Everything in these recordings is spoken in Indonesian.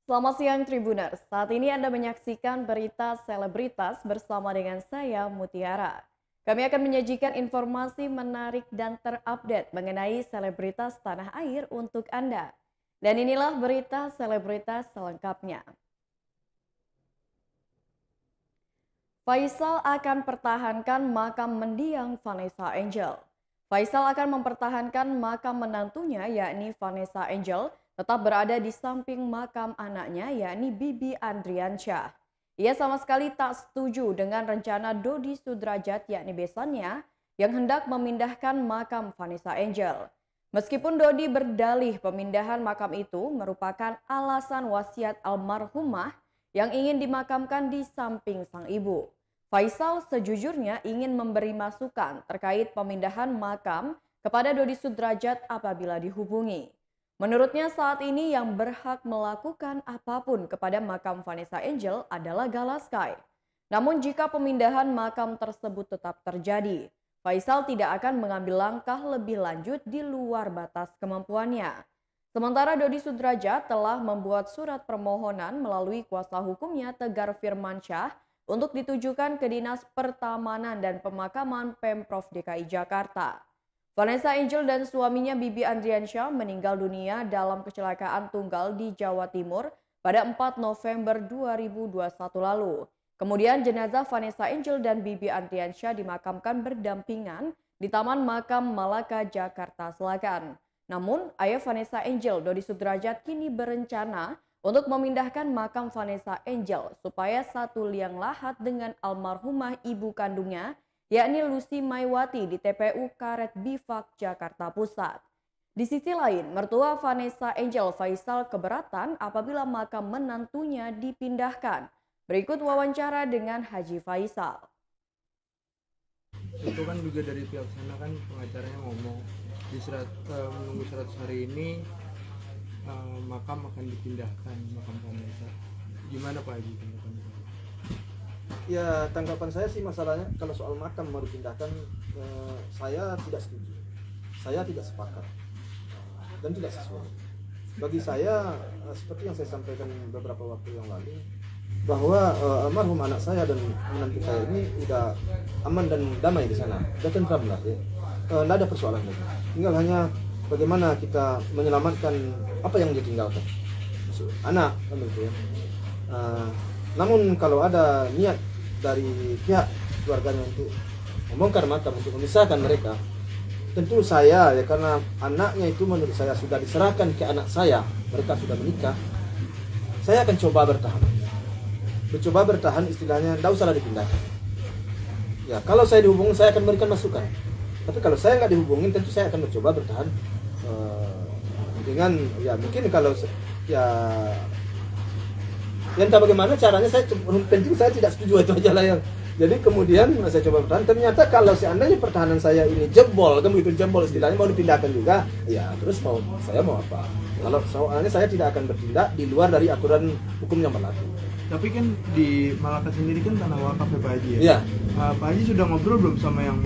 Selamat siang Tribuners, saat ini Anda menyaksikan berita selebritas bersama dengan saya Mutiara. Kami akan menyajikan informasi menarik dan terupdate mengenai selebritas tanah air untuk Anda. Dan inilah berita selebritas selengkapnya. Faisal akan pertahankan makam mendiang Vanessa Angel. Faisal akan mempertahankan makam menantunya yakni Vanessa Angel tetap berada di samping makam anaknya yakni Bibi Andriansyah. Ia sama sekali tak setuju dengan rencana Dodi Sudrajat yakni besannya yang hendak memindahkan makam Vanessa Angel. Meskipun Dodi berdalih pemindahan makam itu merupakan alasan wasiat almarhumah yang ingin dimakamkan di samping sang ibu. Faisal sejujurnya ingin memberi masukan terkait pemindahan makam kepada Dodi Sudrajat apabila dihubungi. Menurutnya saat ini yang berhak melakukan apapun kepada makam Vanessa Angel adalah Galaskai. Namun jika pemindahan makam tersebut tetap terjadi, Faisal tidak akan mengambil langkah lebih lanjut di luar batas kemampuannya. Sementara Dodi Sudrajat telah membuat surat permohonan melalui kuasa hukumnya Tegar Firmansyah untuk ditujukan ke Dinas Pertamanan dan Pemakaman Pemprov DKI Jakarta. Vanessa Angel dan suaminya Bibi Andriansyah meninggal dunia dalam kecelakaan tunggal di Jawa Timur pada 4 November 2021 lalu. Kemudian jenazah Vanessa Angel dan Bibi Andriansyah dimakamkan berdampingan di Taman Makam Malaka, Jakarta Selatan. Namun, ayah Vanessa Angel, Dodi Sudrajat, kini berencana untuk memindahkan makam Vanessa Angel supaya satu liang lahat dengan almarhumah ibu kandungnya, yakni Lucy Maiwati di TPU Karet Bifak, Jakarta Pusat. Di sisi lain, mertua Vanessa Angel Faisal keberatan apabila makam menantunya dipindahkan. Berikut wawancara dengan Haji Faisal. Itu kan juga dari pihak sana kan pengacaranya ngomong di menunggu 100 hari ini makam akan dipindahkan, makam Vanessa. Gimana Pak Haji tanggapannya? Ya, tanggapan saya sih masalahnya kalau soal makam mau dipindahkan, saya tidak setuju. Saya tidak sepakat dan tidak sesuai. Bagi saya, seperti yang saya sampaikan beberapa waktu yang lalu, bahwa almarhum anak saya dan menantu saya ini udah aman dan damai di sana, udah tentram lah ya. Tidak ada persoalan lagi. Tinggal hanya bagaimana kita menyelamatkan apa yang ditinggalkan, anak kan gitu ya. Namun kalau ada niat dari pihak keluarganya untuk membongkar makam, untuk memisahkan mereka, tentu saya ya, karena anaknya itu menurut saya sudah diserahkan ke anak saya, mereka sudah menikah, saya akan coba bertahan istilahnya, tidak usahlah dipindahkan. Ya, kalau saya dihubungin saya akan memberikan masukan, tapi kalau saya nggak dihubungin tentu saya akan mencoba bertahan dengan ya mungkin kalau ya entah bagaimana caranya, saya penting saya tidak setuju itu aja lah yang. Jadi kemudian saya coba bertahan, ternyata kalau seandainya pertahanan saya ini jebol, kan begitu jebol istilahnya, mau dipindahkan juga, ya terus saya mau apa? Kalau soalnya saya tidak akan bertindak di luar dari aturan hukum yang berlaku. Tapi kan di Malaka sendiri kan tanah wakaf ya Pak Haji ya? Iya. Pak Haji sudah ngobrol belum sama yang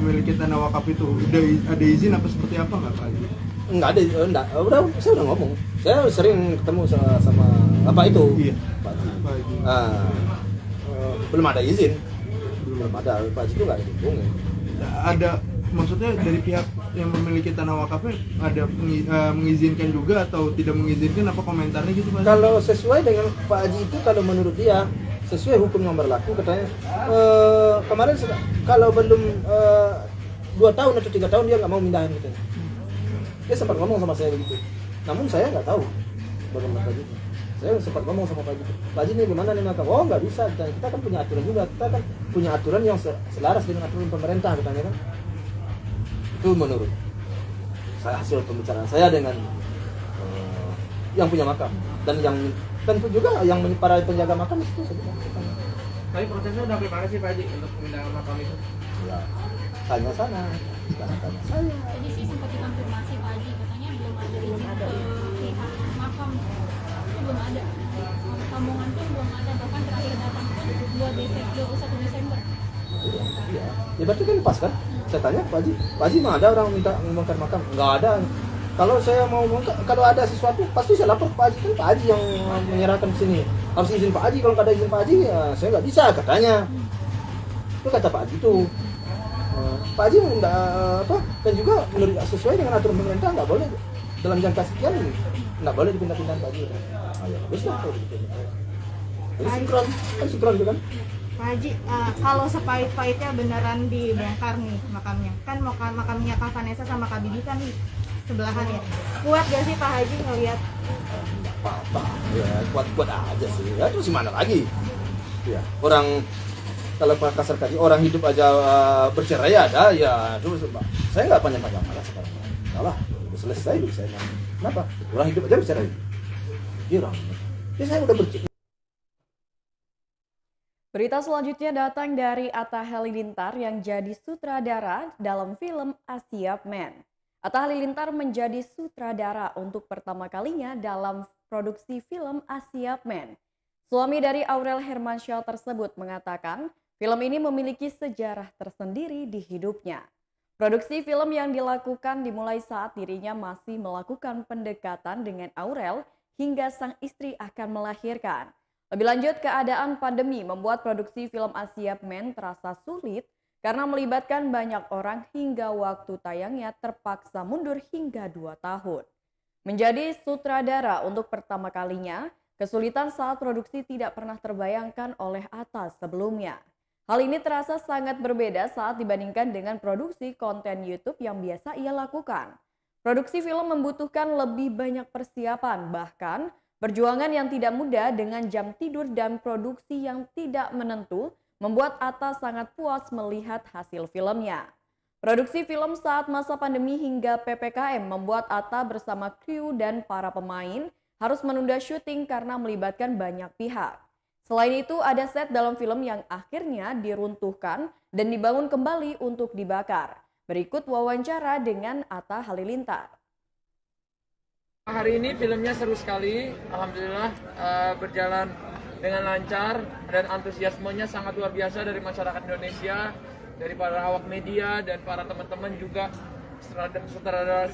memiliki tanah wakaf itu? Udah ada izin apa seperti apa nggak Pak Haji? Enggak ada, saya udah ngomong. Saya sering ketemu sama Bapak itu. Iya. Pak Haji. Pak Haji. Belum ada izin. Belum ada, Pak Haji itu nggak dihubungin. Ada, maksudnya dari pihak yang memiliki tanah wakafnya ada mengizinkan juga atau tidak mengizinkan, apa komentarnya gitu Pak? Kalau sesuai dengan Pak Haji itu, kalau menurut dia sesuai hukum yang berlaku, katanya kemarin kalau belum 2 tahun atau 3 tahun dia nggak mau mindahin gitu. Dia sempat ngomong sama saya begitu. Namun saya nggak tahu bagaimana Pak Haji. Saya sempat ngomong sama Pak Haji. Pak Haji ini gimana nih makam? Oh nggak bisa. Kita kan punya aturan juga. Kita kan punya aturan yang selaras dengan aturan pemerintah katanya kan. Itu menurut saya hasil pembicaraan saya dengan yang punya makam, dan yang tentu juga yang para penjaga makam itu saja. Tapi prosesnya udah sampai mana sih Pak Haji untuk pemindahan makam itu? Ya, tanya sana, jangan tanya saya. Tadi sih sempat dikonfirmasi Pak Haji, katanya belum ada izin ke pihak makam, itu belum ada. Sambungan pun belum ada, bahkan terakhir datang pun 21 Desember. Iya, ya berarti kan pas kan? Saya tanya Pak Haji, Pak Haji mah ada orang minta membongkar makam? Nggak ada. Kalau saya mau kalau ada sesuatu pasti saya lapor ke Pak Haji, kan Pak Haji yang menyerahkan ke sini. Harus izin Pak Haji, kalau nggak ada izin Pak Haji ya saya nggak bisa katanya. Itu kata Pak Haji itu. Pak Haji nggak apa, dan juga menurut sesuai dengan aturan pemerintah nggak boleh dalam jangka sekian nggak boleh dipindah-pindah Pak Haji. Ya bagus lah kalau gitu. Jadi sinkron, kan sinkron itu kan. Pak Haji, kalau sepahit-pahitnya beneran dibongkar nih makamnya, kan makamnya Kak Vanessa sama Kak Bibi kan sebelahan ya. Kuat gak sih Pak Haji ngelihat? Apa-apa, ya kuat-kuat aja sih. Ya terus gimana lagi? Ya orang kalau kasar kali orang hidup aja bercerai ada, ya terus saya nggak panjang-panjang malah sekarang. Salah, udah selesai hidup saya. Kenapa? Orang hidup aja bercerai. Girang. Ya saya udah bercerai. Berita selanjutnya datang dari Atta Halilintar yang jadi sutradara dalam film A Siap Man. Atta Halilintar menjadi sutradara untuk pertama kalinya dalam produksi film A Siap Man. Suami dari Aurel Hermansyah tersebut mengatakan film ini memiliki sejarah tersendiri di hidupnya. Produksi film yang dilakukan dimulai saat dirinya masih melakukan pendekatan dengan Aurel hingga sang istri akan melahirkan. Lebih lanjut, keadaan pandemi membuat produksi film A Siap Man terasa sulit karena melibatkan banyak orang hingga waktu tayangnya terpaksa mundur hingga 2 tahun. Menjadi sutradara untuk pertama kalinya, kesulitan saat produksi tidak pernah terbayangkan oleh Atta sebelumnya. Hal ini terasa sangat berbeda saat dibandingkan dengan produksi konten YouTube yang biasa ia lakukan. Produksi film membutuhkan lebih banyak persiapan, bahkan perjuangan yang tidak mudah dengan jam tidur dan produksi yang tidak menentu membuat Atta sangat puas melihat hasil filmnya. Produksi film saat masa pandemi hingga PPKM membuat Atta bersama kru dan para pemain harus menunda syuting karena melibatkan banyak pihak. Selain itu ada set dalam film yang akhirnya diruntuhkan dan dibangun kembali untuk dibakar. Berikut wawancara dengan Atta Halilintar. Hari ini filmnya seru sekali, alhamdulillah berjalan dengan lancar dan antusiasmenya sangat luar biasa dari masyarakat Indonesia, dari para awak media dan para teman-teman juga sutradara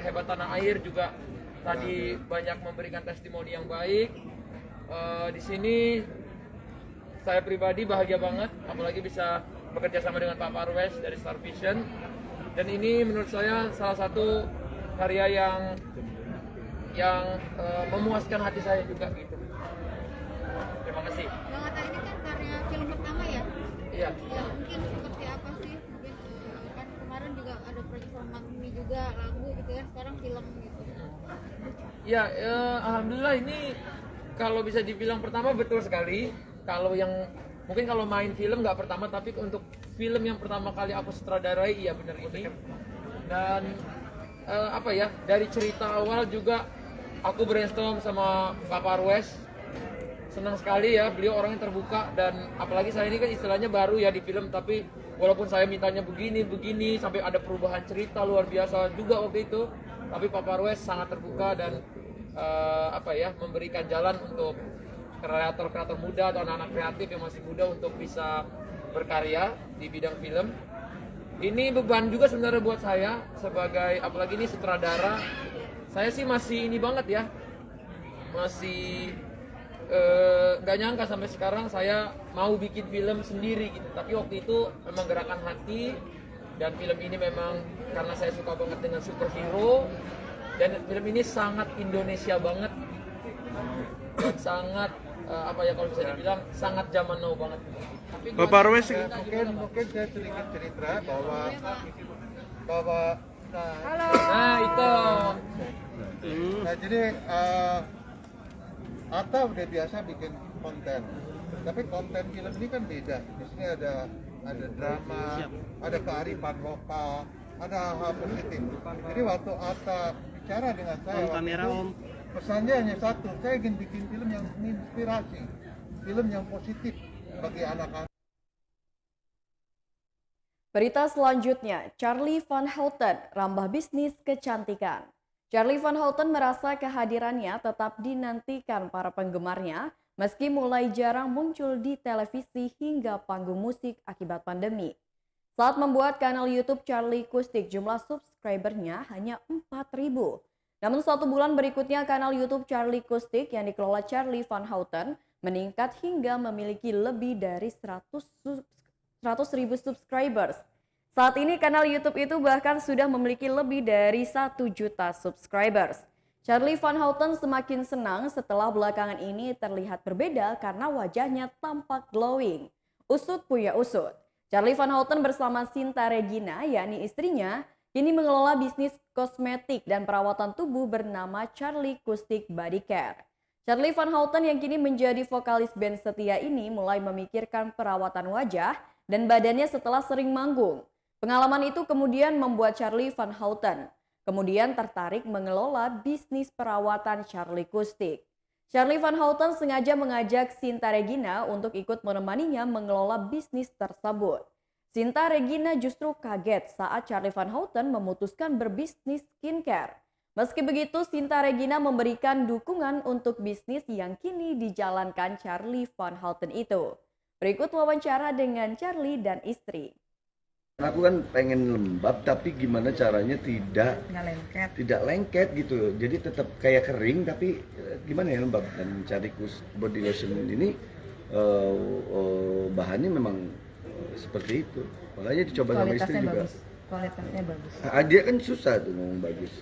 hebat tanah air juga tadi banyak memberikan testimoni yang baik. Di sini saya pribadi bahagia banget, apalagi bisa bekerja sama dengan Pak Parwes dari Star Vision, dan ini menurut saya salah satu karya yang memuaskan hati saya juga gitu. Terima kasih. Bang Atta, ini kan karya film pertama ya? Iya. Ya mungkin seperti apa sih? Mungkin kan kemarin juga ada proyek sama Mimi juga lagu gitu ya, sekarang film gitu. Ya, alhamdulillah ini kalau bisa dibilang pertama betul sekali. Kalau yang mungkin kalau main film nggak pertama, tapi untuk film yang pertama kali aku sutradarai, iya benar ini. Dan dari cerita awal juga aku brainstorm sama Pak Parwes. Senang sekali ya, beliau orangnya terbuka, dan apalagi saya ini kan istilahnya baru ya di film, tapi walaupun saya mintanya begini sampai ada perubahan cerita luar biasa juga waktu itu, tapi Pak Parwes sangat terbuka dan memberikan jalan untuk kreator-kreator muda atau anak-anak kreatif yang masih muda untuk bisa berkarya di bidang film. Ini beban juga sebenarnya buat saya sebagai, apalagi ini sutradara. Saya sih masih ini banget ya, masih nggak nyangka sampai sekarang saya mau bikin film sendiri gitu. Tapi waktu itu memang gerakan hati, dan film ini memang karena saya suka banget dengan superhero, dan film ini sangat Indonesia banget dan sangat kalau bisa dibilang sangat zaman now banget. Pak Parwes, mungkin saya sedikit cerita bahwa Nah itu. Nah jadi Atta udah biasa bikin konten, tapi konten film ini kan beda. Di sini ada drama, ada kearifan lokal, ada hal positif. Jadi waktu Atta bicara dengan saya, pesannya hanya satu, saya ingin bikin film yang menginspirasi, film yang positif bagi anak-anak. Berita selanjutnya, Charlie Van Houten rambah bisnis kecantikan. Charlie Van Houten merasa kehadirannya tetap dinantikan para penggemarnya meski mulai jarang muncul di televisi hingga panggung musik akibat pandemi. Saat membuat kanal YouTube Charlie Kustik, jumlah subscribernya hanya 4.000. Namun 1 bulan berikutnya kanal YouTube Charlie Kustik yang dikelola Charlie Van Houten meningkat hingga memiliki lebih dari 100.000 subscribers. Saat ini kanal YouTube itu bahkan sudah memiliki lebih dari 1 juta subscribers. Charlie Van Houten semakin senang setelah belakangan ini terlihat berbeda karena wajahnya tampak glowing. Usut punya usut. Charlie Van Houten bersama Sinta Regina, yakni istrinya, kini mengelola bisnis kosmetik dan perawatan tubuh bernama Charlie Kustik Body Care. Charlie Van Houten yang kini menjadi vokalis band setia ini mulai memikirkan perawatan wajah dan badannya setelah sering manggung. Pengalaman itu kemudian membuat Charlie Van Houten kemudian tertarik mengelola bisnis perawatan Charlie Kustik. Charlie Van Houten sengaja mengajak Sinta Regina untuk ikut menemaninya mengelola bisnis tersebut. Sinta Regina justru kaget saat Charlie Van Houten memutuskan berbisnis skincare. Meski begitu, Sinta Regina memberikan dukungan untuk bisnis yang kini dijalankan Charlie Van Houten itu. Berikut wawancara dengan Charlie dan istri. Aku kan pengen lembab, tapi gimana caranya tidak lengket gitu. Jadi tetap kayak kering, tapi gimana ya lembab. Dan Charlie Body Lotion ini bahannya memang seperti itu. Makanya dicoba sama istri juga. Kualitasnya bagus. Dia kan susah tuh ngomong bagus.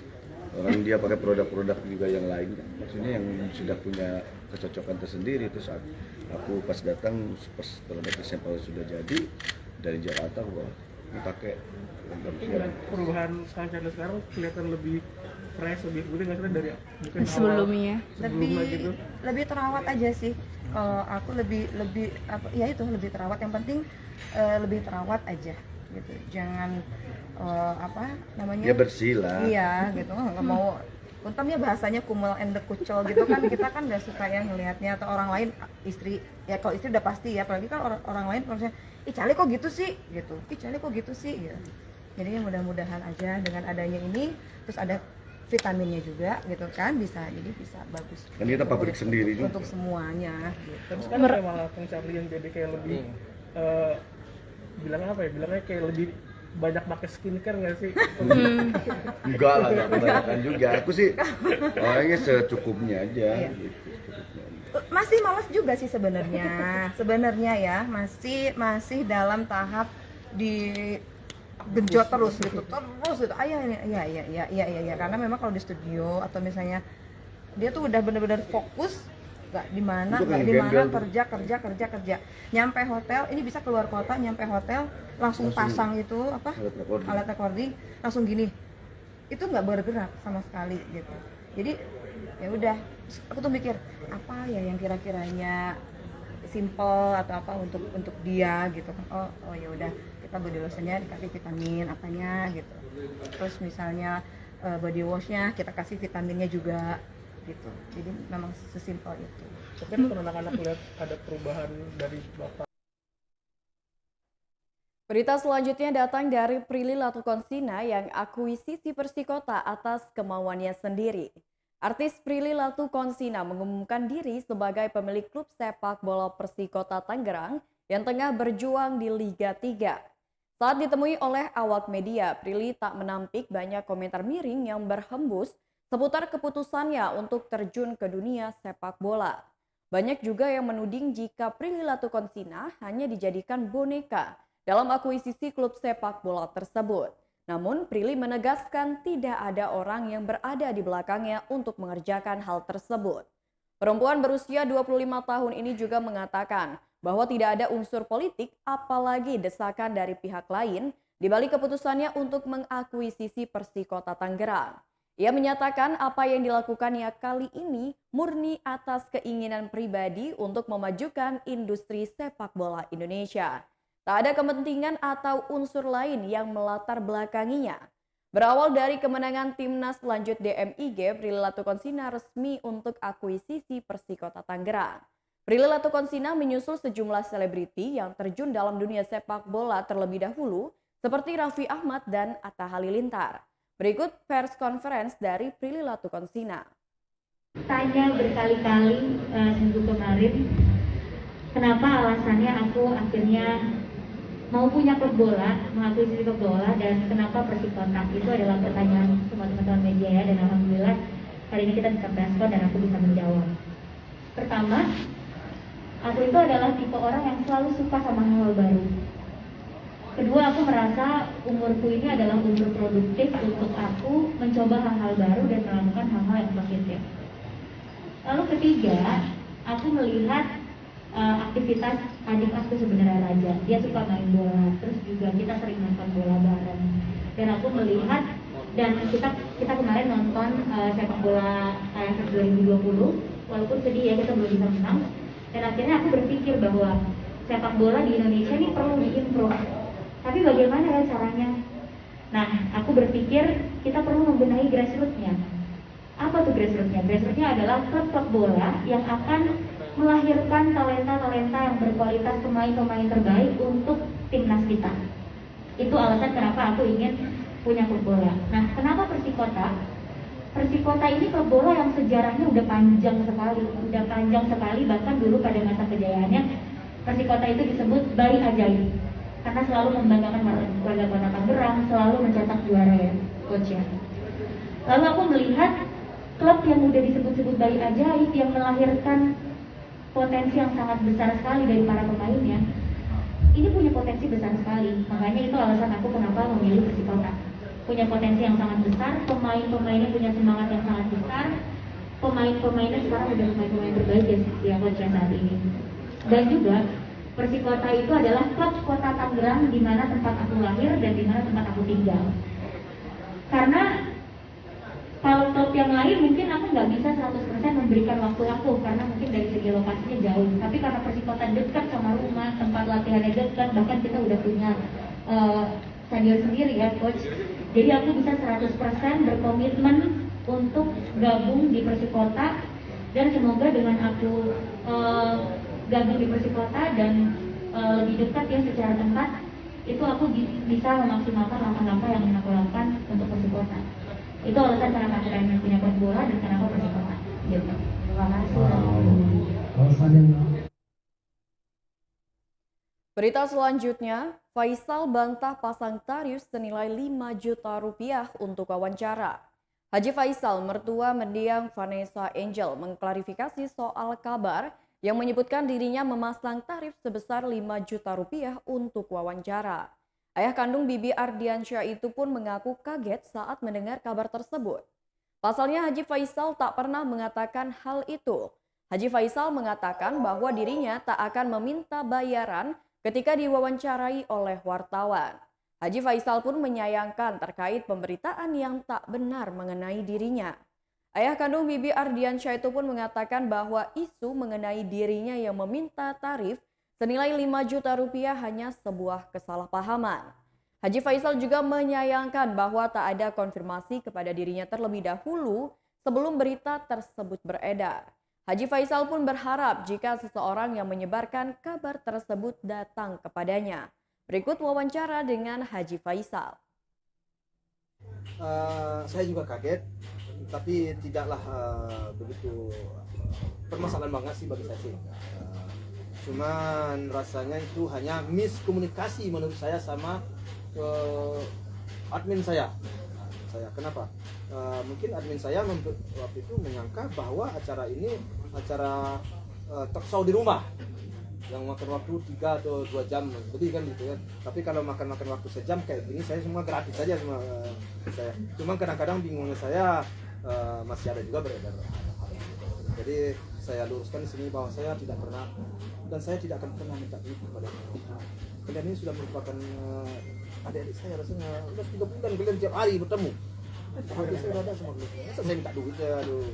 Orang dia pakai produk-produk juga yang lain kan. Maksudnya yang sudah punya kecocokan tersendiri. Terus aku pas datang, pas dalam sampel sudah jadi dari Jakarta, wah dipakai. Perubahan sekarang kelihatan lebih fresh, lebih putih nggak sih dari mungkin Sebelumnya gitu. lebih terawat aja sih. Kalau aku lebih ya itu lebih terawat. Yang penting lebih terawat aja gitu. Jangan Ya bersih lah. Iya gitu, nggak mau. Untungnya bahasanya kumel and the kucel gitu kan, kita kan nggak suka ya ngelihatnya, atau orang lain, istri ya, kalau istri udah pasti ya, apalagi kan orang lain maksudnya, ih Charlie kok gitu sih gitu, ih Charlie kok gitu sih gitu. Jadi mudah-mudahan aja dengan adanya ini, terus ada vitaminnya juga gitu kan, bisa bagus. Kan kita pabrik sendiri juga. Untuk semuanya gitu. Tapi sekarang malah Kang Charlie yang jadi kayak lebih bilangnya kayak lebih banyak pakai skincare nggak sih? Enggak lah, nggak kebanyakan juga. Aku sih orangnya secukupnya aja. Iya. Gitu, secukupnya. Masih malas juga sih sebenarnya ya, masih dalam tahap di genjot terus gitu. Iya, karena memang kalau di studio atau misalnya dia tuh udah benar-benar fokus, nggak di mana kerja. Nyampe hotel, ini bisa keluar kota, nyampe hotel langsung pasang itu alat recording, langsung gini. Itu nggak bergerak sama sekali gitu. Jadi ya udah, aku tuh mikir apa ya yang kira-kiranya simple atau apa untuk dia gitu kan. Oh ya udah, kita body lotionnya dikasih vitamin apanya gitu. Terus misalnya body washnya kita kasih vitaminnya juga gitu. Jadi memang sesimpel itu. Tapi anak-anak lihat ada perubahan dari bapak. Berita selanjutnya datang dari Prilly Latukonsina yang akuisisi Persikota atas kemauannya sendiri. Artis Prilly Latukonsina mengumumkan diri sebagai pemilik klub sepak bola Persikota Tangerang yang tengah berjuang di Liga 3. Saat ditemui oleh awak media, Prilly tak menampik banyak komentar miring yang berhembus seputar keputusannya untuk terjun ke dunia sepak bola. Banyak juga yang menuding jika Prilly Latukonsina hanya dijadikan boneka dalam akuisisi klub sepak bola tersebut. Namun Prilly menegaskan tidak ada orang yang berada di belakangnya untuk mengerjakan hal tersebut. Perempuan berusia 25 tahun ini juga mengatakan bahwa tidak ada unsur politik apalagi desakan dari pihak lain di balik keputusannya untuk mengakuisisi Persikota Tangerang. Ia menyatakan apa yang dilakukannya kali ini murni atas keinginan pribadi untuk memajukan industri sepak bola Indonesia. Tak ada kepentingan atau unsur lain yang melatar belakanginya. Berawal dari kemenangan timnas lanjut DMIG, Prilly Latukonsina resmi untuk akuisisi Persikota Tangerang. Prilly Latukonsina menyusul sejumlah selebriti yang terjun dalam dunia sepak bola terlebih dahulu, seperti Raffi Ahmad dan Atta Halilintar. Berikut pers conference dari Prilly Latukonsina. Tanya berkali-kali seminggu kemarin, kenapa alasannya aku akhirnya mau punya klub bola, mengakuisisi klub bola, dan kenapa Persikota? Itu adalah pertanyaan semua teman-teman media ya, dan alhamdulillah hari ini kita bisa merespon dan aku bisa menjawab. Pertama, aku itu adalah tipe orang yang selalu suka sama hal-hal baru. Kedua, aku merasa umurku ini adalah umur produktif untuk aku mencoba hal-hal baru dan melakukan hal-hal yang positif. Lalu ketiga, aku melihat aktivitas adik aku sebenarnya Raja. Dia suka main bola, terus juga kita sering nonton bola bareng. Dan aku melihat, dan kita kemarin nonton sepak bola AFF 2020, walaupun sedih ya kita belum bisa menang. Dan akhirnya aku berpikir bahwa sepak bola di Indonesia ini perlu diimprove. Tapi bagaimana ya caranya? Nah, aku berpikir kita perlu membenahi grassroots-nya. Apa tuh grassroots-nya? Grassroots-nya adalah klub-klub bola yang akan melahirkan talenta-talenta yang berkualitas, pemain-pemain terbaik untuk timnas kita. Itu alasan kenapa aku ingin punya klub bola. Nah, kenapa Persikota? Persikota ini klub bola yang sejarahnya udah panjang sekali, bahkan dulu pada masa kejayaannya Persikota itu disebut bayi ajaib karena selalu membanggakan warga kota Tangerang, selalu mencetak juara ya, coach ya. Lalu aku melihat klub yang udah disebut-sebut bayi ajaib yang melahirkan potensi yang sangat besar sekali dari para pemainnya. Ini punya potensi besar sekali, makanya itu alasan aku kenapa memilih Persikota. Punya potensi yang sangat besar, pemain-pemainnya punya semangat yang sangat besar, pemain-pemainnya sekarang udah pemain-pemain terbaik ya coach saat ini. Dan juga Persikota itu adalah klub kota Tangerang di mana tempat aku lahir dan di mana tempat aku tinggal. Karena kalau klub yang lain mungkin aku nggak bisa 100% memberikan waktu aku karena mungkin dari segi lokasinya jauh. Tapi karena Persikota dekat sama rumah, tempat latihannya dekat, bahkan kita udah punya stadion sendiri ya coach. Jadi aku bisa 100% berkomitmen untuk gabung di Persikota, dan semoga dengan aku gabung di Persikota dan lebih dekat ya secara tempat, itu aku bisa memaksimalkan langkah-langkah yang aku lakukan untuk Persikota. Itu alasan kenapa aku pengen punya klub bola dan kenapa Persikota. Gitu. Terima kasih. Berita selanjutnya, Faisal bantah pasang tarif senilai 5 juta rupiah untuk wawancara. Haji Faisal, mertua mendiang Vanessa Angel, mengklarifikasi soal kabar yang menyebutkan dirinya memasang tarif sebesar 5 juta rupiah untuk wawancara. Ayah kandung Bibi Ardiansyah itu pun mengaku kaget saat mendengar kabar tersebut. Pasalnya Haji Faisal tak pernah mengatakan hal itu. Haji Faisal mengatakan bahwa dirinya tak akan meminta bayaran ketika diwawancarai oleh wartawan. Haji Faisal pun menyayangkan terkait pemberitaan yang tak benar mengenai dirinya. Ayah kandung Bibi Ardiansyah itu pun mengatakan bahwa isu mengenai dirinya yang meminta tarif senilai 5 juta rupiah hanya sebuah kesalahpahaman. Haji Faisal juga menyayangkan bahwa tak ada konfirmasi kepada dirinya terlebih dahulu sebelum berita tersebut beredar. Haji Faisal pun berharap jika seseorang yang menyebarkan kabar tersebut datang kepadanya. Berikut wawancara dengan Haji Faisal. Saya juga kaget, tapi tidaklah begitu permasalahan banget sih bagi saya sih. Cuman rasanya itu hanya miskomunikasi menurut saya sama admin saya. Kenapa? Mungkin admin saya waktu itu menyangka bahwa acara ini acara talk show di rumah yang makan waktu 3 atau 2 jam lebih kan gitu kan. Tapi kalau makan waktu sejam kayak gini saya semua gratis saja sama saya. Cuma kadang-kadang bingungnya saya masih ada juga beredar hal itu. Jadi saya luruskan di sini bahwa saya tidak pernah dan saya tidak akan pernah minta duit kepada mereka. Kalian ini sudah merupakan adik-adik saya, rasanya udah 3 bulan kalian tiap hari bertemu. Tapi saya ada sama kalian. Masa saya minta duit ya, aduh.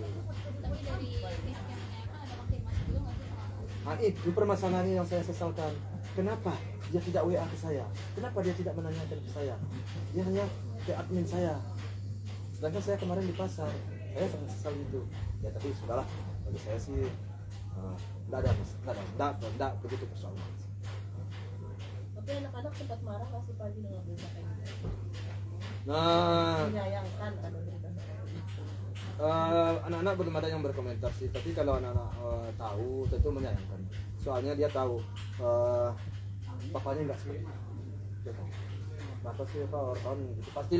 Itu permasalahannya yang saya sesalkan. Kenapa dia tidak WA ke saya? Kenapa dia tidak menanyakan ke saya? Dia hanya ke admin saya. Sedangkan saya kemarin di pasar, saya sangat sesal itu. Ya tapi sudahlah, bagi saya sih tidak begitu persoalan. Tapi anak-anak sempat marah kasih pagi dengan berita kayak gitu. Nah, menyayangkan ada berita. Anak-anak belum ada yang berkomentar sih, tapi kalau anak-anak tahu tentu menyayangkan. Soalnya dia tahu papanya nggak seperti Kenapa sih Pak wartawan gitu? Pasti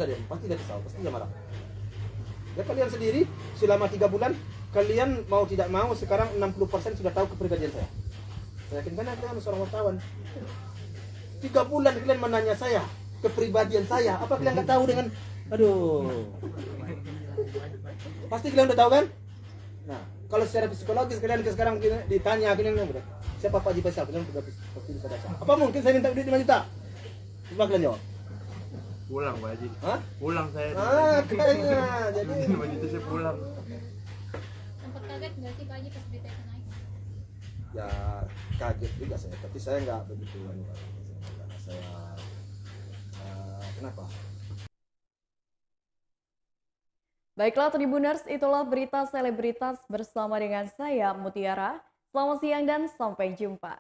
dia kesal, pasti dia marah. Ya kalian sendiri selama 3 bulan kalian mau tidak mau sekarang 60% sudah tahu kepribadian saya. Saya yakin kan kalian seorang wartawan. 3 bulan kalian menanya saya kepribadian saya, apa kalian nggak tahu dengan aduh. Pasti kalian udah tahu kan? Nah, kalau secara psikologis kalian sekarang ditanya kalian udah siapa Pak Haji Faisal, kalian udah pasti bisa dasar. Apa mungkin saya minta duit 5 juta? Coba kalian jawab. Pulang Pak Haji. Hah? Pulang saya. Kayaknya. Jadi 5 juta saya pulang. Sempat kaget nggak sih Pak Haji pas berita itu naik? ya kaget juga saya, tapi saya nggak begitu karena saya kenapa? Baiklah Tribuners, itulah berita selebritas bersama dengan saya Mutiara. Selamat siang dan sampai jumpa.